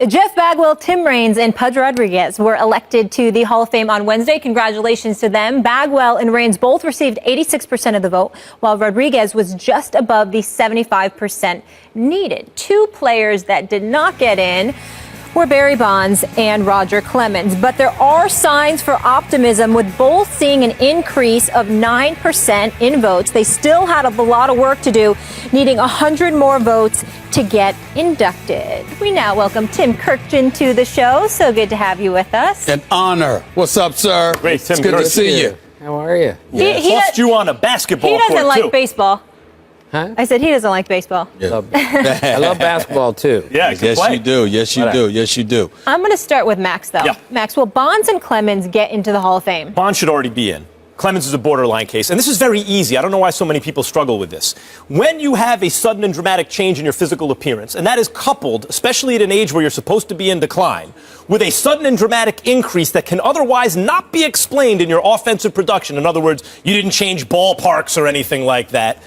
Jeff Bagwell, Tim Raines, and Pudge Rodriguez were elected to the Hall of Fame on Wednesday. Congratulations to them. Bagwell and Raines both received 86% of the vote, while Rodriguez was just above the 75% needed. Two players that did not get in were Barry Bonds and Roger Clemens. But there are signs for optimism, with both seeing an increase of 9% in votes. They still had a lot of work to do, needing 100 more votes to get inducted. We now welcome Tim Kirkjian to the show. So good to have you with us. An honor. What's up, sir? Great, Tim. It's good to see you. How are you? He Lost you on a basketball He doesn't court, like too. baseball. Huh? I said he doesn't like baseball. Yeah. I love basketball, too. Yeah, good Yes, play. you do. Yes, you do. Yes, you do. I'm going to start with Max, though. Yeah. Max, will Bonds and Clemens get into the Hall of Fame? Bond should already be in. Clemens is a borderline case. And this is very easy. I don't know why so many people struggle with this. When you have a sudden and dramatic change in your physical appearance, and that is coupled, especially at an age where you're supposed to be in decline, with a sudden and dramatic increase that can otherwise not be explained in your offensive production. In other words, you didn't change ballparks or anything like that.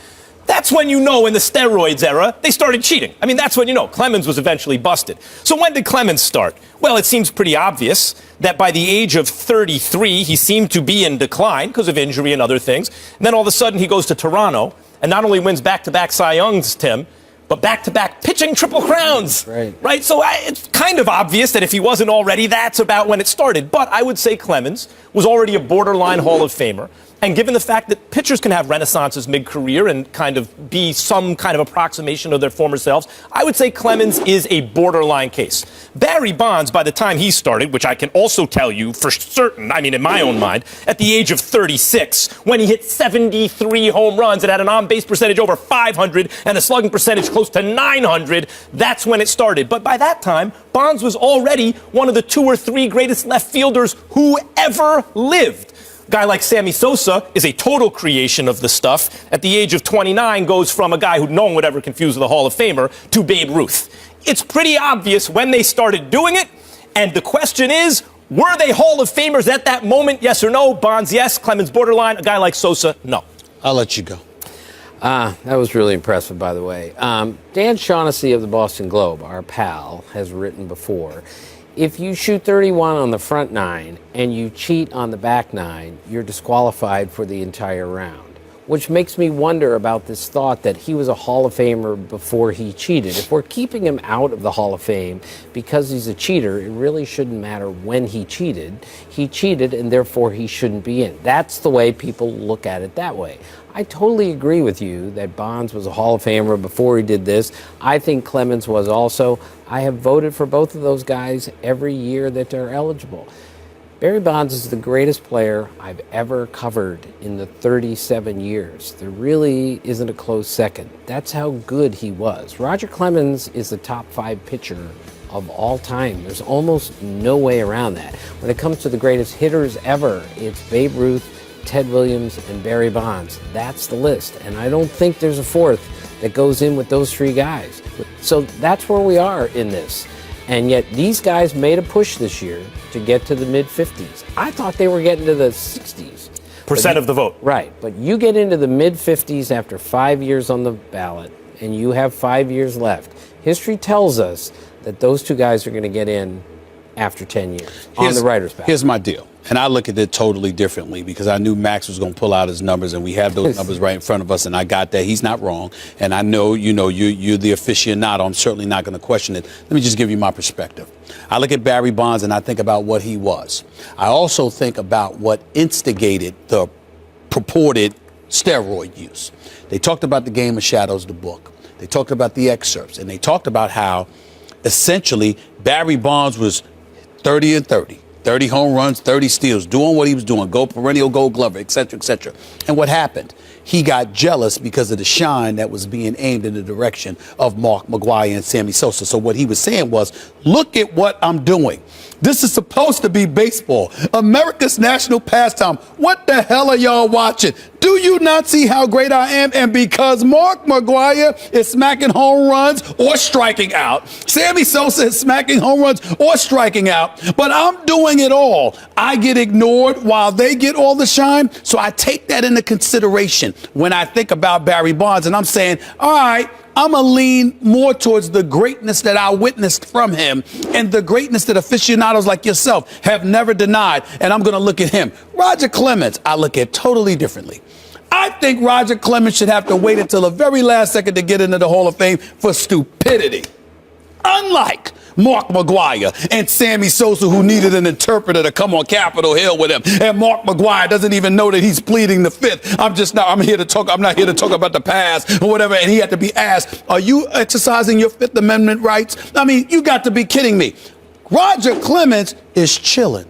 That's when you know in the steroids era, they started cheating. I mean, that's when you know. Clemens was eventually busted. So when did Clemens start? Well, it seems pretty obvious that by the age of 33, he seemed to be in decline because of injury and other things. And then all of a sudden he goes to Toronto and not only wins back-to-back Cy Youngs, Tim, but back-to-back pitching triple crowns. Right? So it's kind of obvious that if he wasn't already, that's about when it started. But I would say Clemens was already a borderline Hall of Famer. And given the fact that pitchers can have renaissances mid-career and kind of be some kind of approximation of their former selves, I would say Clemens is a borderline case. Barry Bonds, by the time he started, which I can also tell you for certain, I mean, in my own mind, at the age of 36, when he hit 73 home runs and had an on-base percentage over 500 and a slugging percentage close to 900, that's when it started. But by that time, Bonds was already one of the 2 or 3 greatest left fielders who ever lived. A guy like Sammy Sosa is a total creation of the stuff. At the age of 29, goes from a guy who no one would ever confuse with a Hall of Famer to Babe Ruth. It's pretty obvious when they started doing it, and the question is, were they Hall of Famers at that moment? Yes or no? Bonds, yes. Clemens, borderline. A guy like Sosa, no. I'll let you go. That was really impressive, by the way. Dan Shaughnessy of the Boston Globe, our pal, has written before, if you shoot 31 on the front 9 and you cheat on the back 9, you're disqualified for the entire round. Which makes me wonder about this thought that he was a Hall of Famer before he cheated. If we're keeping him out of the Hall of Fame because he's a cheater, it really shouldn't matter when he cheated. He cheated, and therefore he shouldn't be in. That's the way people look at it that way. I totally agree with you that Bonds was a Hall of Famer before he did this. I think Clemens was also. I have voted for both of those guys every year that they're eligible. Barry Bonds is the greatest player I've ever covered in the 37 years. There really isn't a close second. That's how good he was. Roger Clemens is the top 5 pitcher of all time. There's almost no way around that. When it comes to the greatest hitters ever, it's Babe Ruth, Ted Williams, and Barry Bonds. That's the list. And I don't think there's a fourth that goes in with those 3 guys. So that's where we are in this. And yet these guys made a push this year to get to the mid-50s. I thought they were getting to the 60s. Percent of the vote. Right. But you get into the mid-50s after 5 years on the ballot, and you have 5 years left. History tells us that those 2 guys are going to get in after 10 years on the writer's ballot. Here's my deal. And I look at it totally differently because I knew Max was going to pull out his numbers, and we have those numbers right in front of us, and I got that. He's not wrong. And I know, you're the aficionado. I'm certainly not going to question it. Let me just give you my perspective. I look at Barry Bonds, and I think about what he was. I also think about what instigated the purported steroid use. They talked about the Game of Shadows, the book. They talked about the excerpts, and they talked about how essentially Barry Bonds was 30 and 30. 30 home runs, 30 steals, doing what he was doing, perennial gold glover, et cetera, et cetera. And what happened? He got jealous because of the shine that was being aimed in the direction of Mark McGwire and Sammy Sosa. So what he was saying was, look at what I'm doing. This is supposed to be baseball, America's national pastime. What the hell are y'all watching? Do you not see how great I am? And because Mark McGwire is smacking home runs or striking out, Sammy Sosa is smacking home runs or striking out, but I'm doing it all. I get ignored while they get all the shine. So I take that into consideration when I think about Barry Bonds, and I'm saying, all right, I'm going to lean more towards the greatness that I witnessed from him and the greatness that aficionados like yourself have never denied. And I'm going to look at him. Roger Clemens, I look at totally differently. I think Roger Clemens should have to wait until the very last second to get into the Hall of Fame for stupidity. Unlike Mark McGwire and Sammy Sosa, who needed an interpreter to come on Capitol Hill with him. And Mark McGwire doesn't even know that he's pleading the fifth. I'm not here to talk about the past or whatever. And he had to be asked, are you exercising your Fifth Amendment rights? I mean, you got to be kidding me. Roger Clemens is chilling.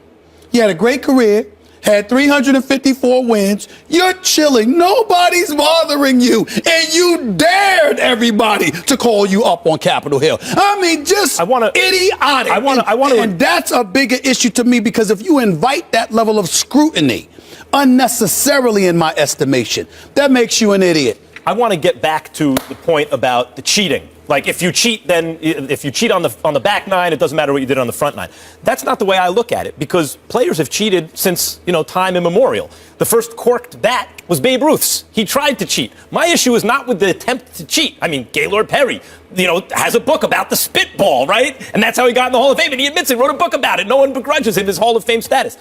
He had a great career. Had 354 wins. You're chilling. Nobody's bothering you. And you dared everybody to call you up on Capitol Hill. I mean, just idiotic. And that's a bigger issue to me, because if you invite that level of scrutiny unnecessarily, in my estimation, that makes you an idiot. I want to get back to the point about the cheating. Like, if you cheat, then if you cheat on the back nine, it doesn't matter what you did on the front nine. That's not the way I look at it, because players have cheated since, time immemorial. The first corked bat was Babe Ruth's. He tried to cheat. My issue is not with the attempt to cheat. I mean, Gaylord Perry, has a book about the spitball, right? And that's how he got in the Hall of Fame. And he admits it, wrote a book about it. No one begrudges him his Hall of Fame status.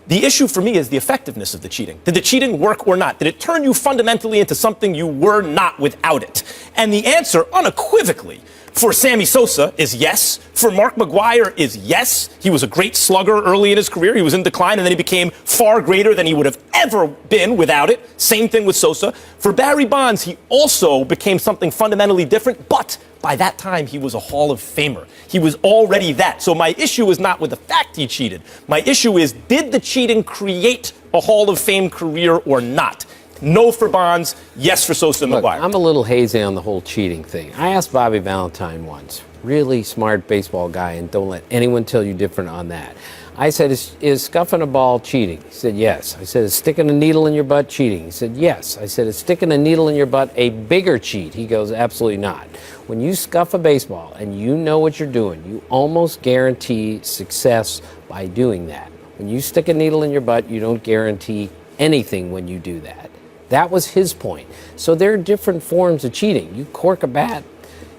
The issue for me is the effectiveness of the cheating. Did the cheating work or not? Did it turn you fundamentally into something you were not without it? And the answer, unequivocally, for Sammy Sosa is yes. For Mark McGwire is yes. He was a great slugger early in his career. He was in decline, and then he became far greater than he would have ever been without it. Same thing with Sosa. For Barry Bonds, he also became something fundamentally different, but by that time, he was a Hall of Famer. He was already that. So my issue is not with the fact he cheated. My issue is, did the cheating create a Hall of Fame career or not? No for Bonds, yes for Sosa and McGwire. I'm a little hazy on the whole cheating thing. I asked Bobby Valentine once, really smart baseball guy, and don't let anyone tell you different on that. I said, is scuffing a ball cheating? He said, yes. I said, is sticking a needle in your butt cheating? He said, yes. I said, is sticking a needle in your butt a bigger cheat? He goes, absolutely not. When you scuff a baseball and you know what you're doing, you almost guarantee success by doing that. When you stick a needle in your butt, you don't guarantee anything when you do that. That was his point. So there are different forms of cheating. You cork a bat,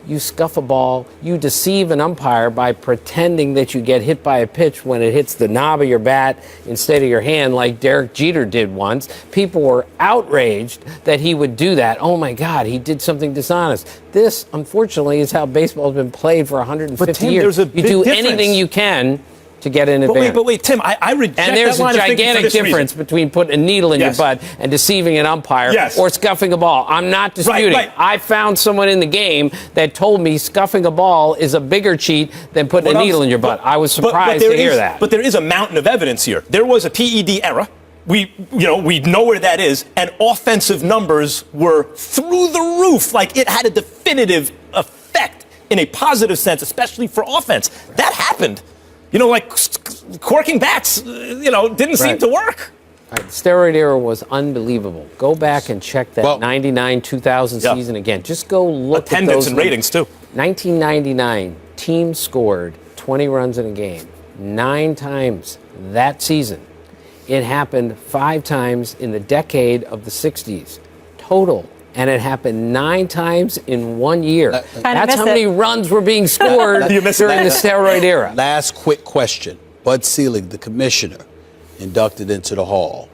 you scuff a ball, you deceive an umpire by pretending that you get hit by a pitch when it hits the knob of your bat instead of your hand, like Derek Jeter did once. People were outraged that he would do that. Oh my God, he did something dishonest. This, unfortunately, is how baseball has been played for 150 Tim, years. There's a big you do difference. Anything you can to get an advantage. But wait, Tim, I reject and there's that line a of thinking for gigantic this difference reason. between putting a needle in your butt and deceiving an umpire or scuffing a ball. I'm not disputing. Right. I found someone in the game that told me scuffing a ball is a bigger cheat than putting a needle in your butt. I was surprised to hear that. But there is a mountain of evidence here. There was a PED era. We know where that is, and offensive numbers were through the roof. Like, it had a definitive effect in a positive sense, especially for offense. That happened. Corking bats, didn't seem to work. Right, the steroid era was unbelievable. Go back and check that 99-2000 season again. Just go look at those. Attendance and ratings, too. 1999, team scored 20 runs in a game 9 times that season. It happened 5 times in the decade of the 60s total. And it happened 9 times in 1 year. That's how many runs were being scored during the steroid era. Last quick question. Bud Selig, the commissioner, inducted into the Hall.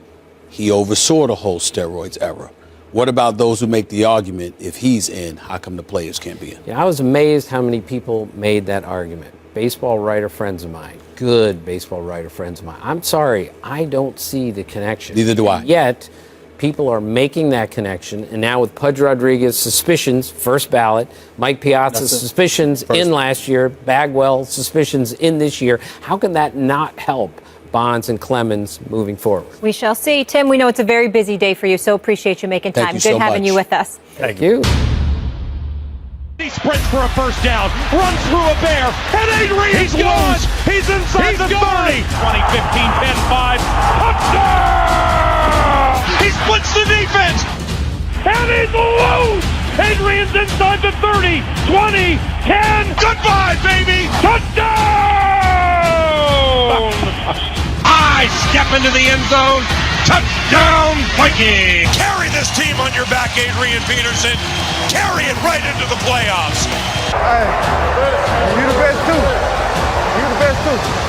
He oversaw the whole steroids era. What about those who make the argument, if he's in, how come the players can't be in? Yeah, I was amazed how many people made that argument. Baseball writer friends of mine, good baseball writer friends of mine. I'm sorry, I don't see the connection. Neither do I. Yet, people are making that connection, and now with Pudge Rodriguez suspicions, first ballot, Mike Piazza's suspicions in last year, Bagwell suspicions in this year, how can that not help Bonds and Clemens moving forward? We shall see. Tim, we know it's a very busy day for you, so appreciate you making time. Good having you with us. Thank you. He sprints for a first down, runs through a bear, and Adrian's gone. He's inside the 30. 20, 15, 10, 5. Touchdown! He splits the defense, and he's loose. Adrian's inside the 30, 20, 10. Goodbye, baby! Touchdown! I step into the end zone. Touchdown, Vikings! Carry this team on your back, Adrian Peterson. Carry it right into the playoffs. Hey, you the best too. You the best too.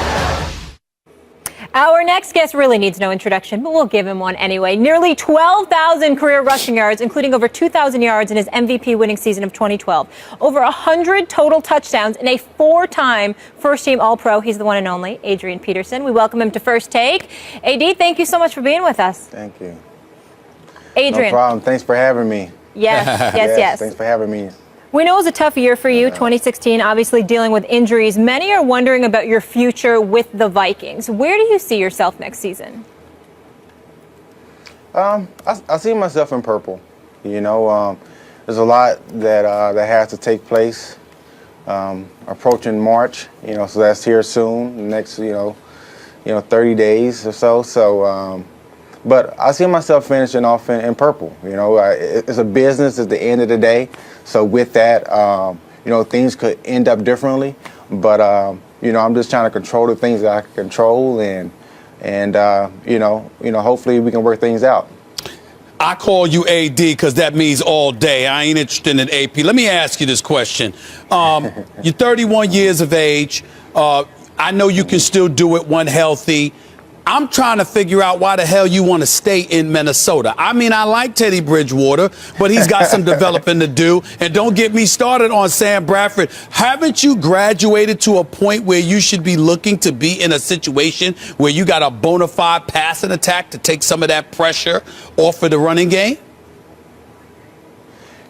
Our next guest really needs no introduction, but we'll give him one anyway. Nearly 12,000 career rushing yards, including over 2,000 yards in his MVP winning season of 2012. Over 100 total touchdowns and a 4-time first-team All-Pro. He's the one and only Adrian Peterson. We welcome him to First Take. AD, thank you so much for being with us. Thank you. Adrian. No problem. Thanks for having me. Yes. Thanks for having me. We know it was a tough year for you, 2016, obviously dealing with injuries. Many are wondering about your future with the Vikings. Where do you see yourself next season? I see myself in purple. You know, there's a lot that has to take place. Approaching March, you know, so that's here soon. The next, 30 days or so. So, but I see myself finishing off in purple. You know, it's a business at the end of the day. So with that, things could end up differently. But I'm just trying to control the things that I can control, and hopefully we can work things out. I call you AD because that means all day. I ain't interested in AP. Let me ask you this question. You're 31 years of age. I know you can still do it when healthy. I'm trying to figure out why the hell you want to stay in Minnesota. I mean, I like Teddy Bridgewater, but he's got some developing to do. And don't get me started on Sam Bradford. Haven't you graduated to a point where you should be looking to be in a situation where you got a bona fide passing attack to take some of that pressure off of the running game?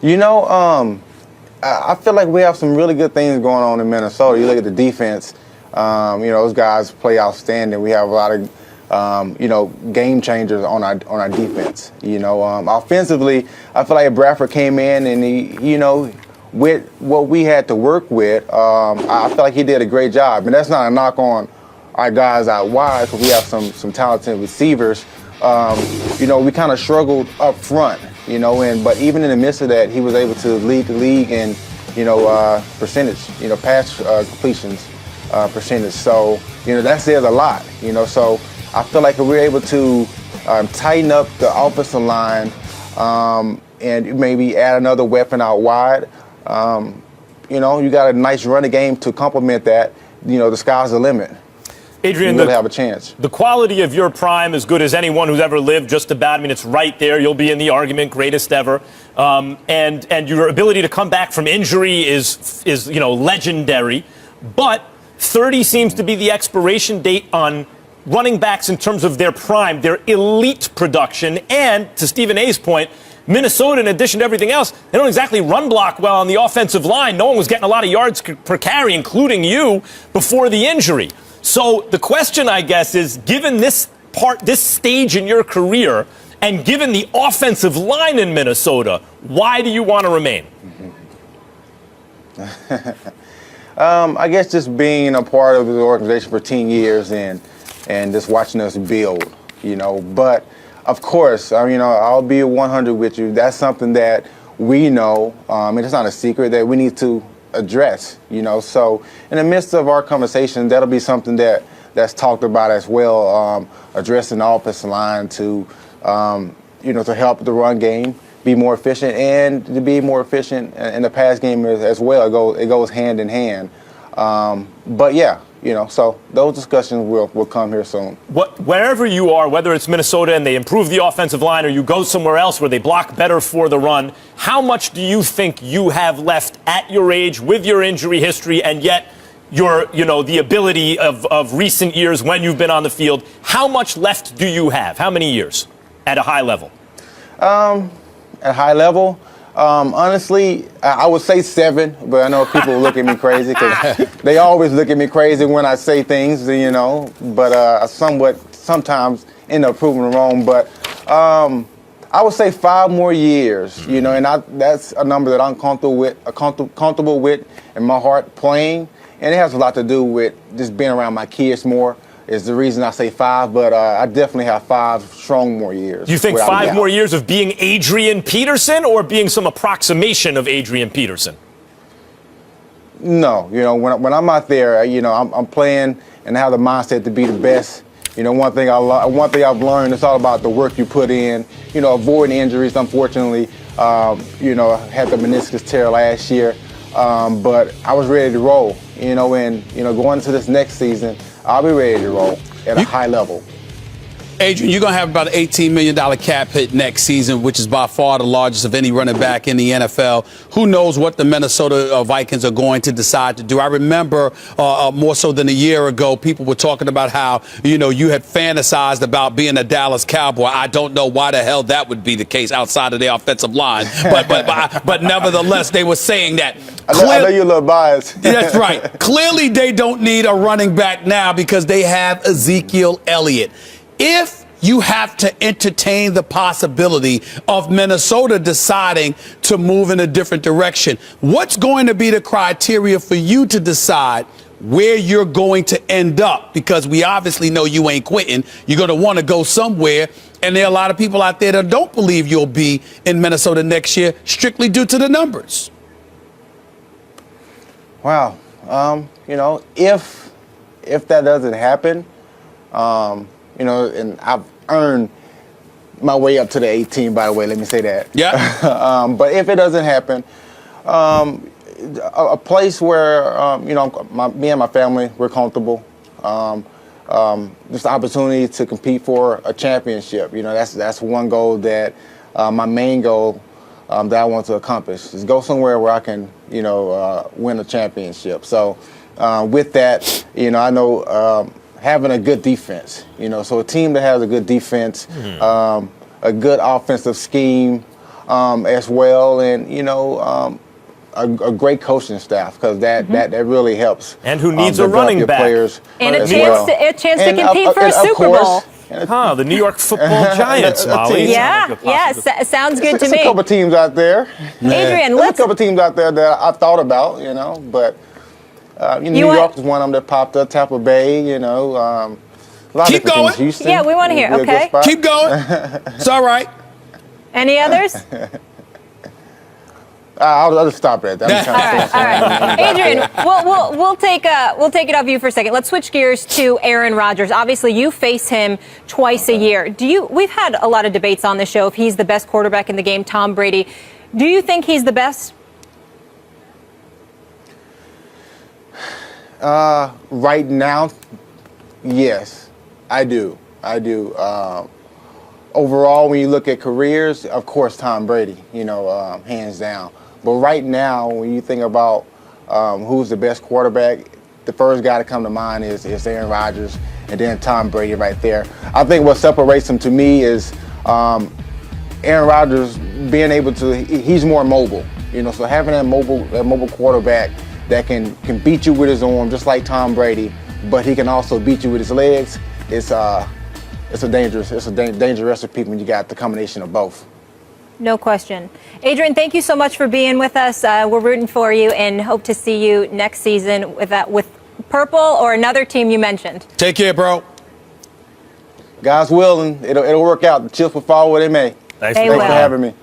I feel like we have some really good things going on in Minnesota. You look at the defense. Those guys play outstanding. We have a lot of game changers on our defense. Offensively, I feel like Bradford came in and he, with what we had to work with, I feel like he did a great job. And that's not a knock on our guys out wide, because we have some talented receivers. We kind of struggled up front, but even in the midst of that, he was able to lead the league in, percentage, pass completions percentage. So, that says a lot, so I feel like if we're able to tighten up the offensive line and maybe add another weapon out wide, you got a nice running game to complement that, the sky's the limit. Adrian, you really have a chance. The quality of your prime is good as anyone who's ever lived, just about. I mean, it's right there. You'll be in the argument, greatest ever. And your ability to come back from injury is legendary. But 30 seems to be the expiration date on running backs in terms of their prime, their elite production. And to Stephen A's point, Minnesota, in addition to everything else, they don't exactly run block well on the offensive line. No one was getting a lot of yards per carry, including you, before the injury. So the question, I guess, is, given this stage in your career, and given the offensive line in Minnesota, why do you want to remain? I guess just being a part of the organization for 10 years and just watching us build, But, of course, I'll be 100 with you. That's something that we know, and it's not a secret, that we need to address, So in the midst of our conversation, that'll be something that's talked about as well, addressing the offensive line to help the run game be more efficient, and to be more efficient in the pass game as well. It goes hand in hand. But yeah, so those discussions will come here soon. Wherever you are, whether it's Minnesota and they improve the offensive line, or you go somewhere else where they block better for the run, how much do you think you have left at your age with your injury history, and yet the ability of recent years when you've been on the field? How much left do you have? How many years at a high level? At high level, honestly, I would say 7, but I know people will look at me crazy because they always look at me crazy when I say things, but I sometimes end up proving them wrong. But I would say 5 more years, and that's a number that I'm comfortable with in my heart playing. And it has a lot to do with just being around my kids more. Is the reason I say 5, but I definitely have 5 strong more years. You think 5 more years of being Adrian Peterson, or being some approximation of Adrian Peterson? No, when I'm out there, I'm playing and have the mindset to be the best, You know, one thing I've learned, it's all about the work you put in. You know, avoiding injuries. Unfortunately, you know, I had the meniscus tear last year, but I was ready to roll. You know, and you know, going into this next season, I'll be ready to roll at a high level. Adrian, you're going to have about an $18 million cap hit next season, which is by far the largest of any running back in the NFL. Who knows what the Minnesota Vikings are going to decide to do? I remember more so than a year ago, people were talking about how, you know, you had fantasized about being a Dallas Cowboy. I don't know why the hell that would be the case outside of the offensive line. But nevertheless, they were saying that. I know you're a little biased. That's right. Clearly, they don't need a running back now because they have Ezekiel Elliott. If you have to entertain the possibility of Minnesota deciding to move in a different direction, what's going to be the criteria for you to decide where you're going to end up? Because we obviously know you ain't quitting. You're going to want to go somewhere. And there are a lot of people out there that don't believe you'll be in Minnesota next year strictly due to the numbers. Wow. You know, if that doesn't happen, you know, and I've earned my way up to the 18, by the way, let me say that. Yeah. But if it doesn't happen, a place where, you know, me and my family, we're comfortable. Just the opportunity to compete for a championship. You know, that's one goal that, my main goal that I want to accomplish is go somewhere where I can, you know, win a championship. So with that, you know, I know having a good defense, you know, so a team that has a good defense, a good offensive scheme as well, and, you know, a great coaching staff, because that really helps. And who needs a running back. Players and a as chance, well. a chance to compete for a Super Bowl. The New York Football Giants, Molly. Yeah, sounds good to There's me. a couple teams out there. Adrian, There's a couple teams out there that I thought about, you know, but New York is one of them that popped up. Tampa Bay, you know, a lot Keep of going. teams. Houston, Yeah, we want to hear. would be a good Okay. spot. Keep going. It's all right. Any others? I'll just stop at that. All right. Adrian, we'll take it off you for a second. Let's switch gears to Aaron Rodgers. Obviously, you face him twice a year. We've had a lot of debates on the show if he's the best quarterback in the game, Tom Brady. Do you think he's the best? Right now, yes, I do. Overall, when you look at careers, of course, Tom Brady, you know, hands down. But right now, when you think about who's the best quarterback, the first guy to come to mind is Aaron Rodgers, and then Tom Brady right there. I think what separates them to me is Aaron Rodgers being able to, he's more mobile, you know, so having that mobile quarterback that can beat you with his arm, just like Tom Brady, but he can also beat you with his legs. It's a dangerous recipe when you got the combination of both. No question. Adrian, thank you so much for being with us. We're rooting for you and hope to see you next season with Purple or another team you mentioned. Take care, bro. God's willing, it'll work out. The chips will fall where they may. Thanks They for will. Thanks for having me.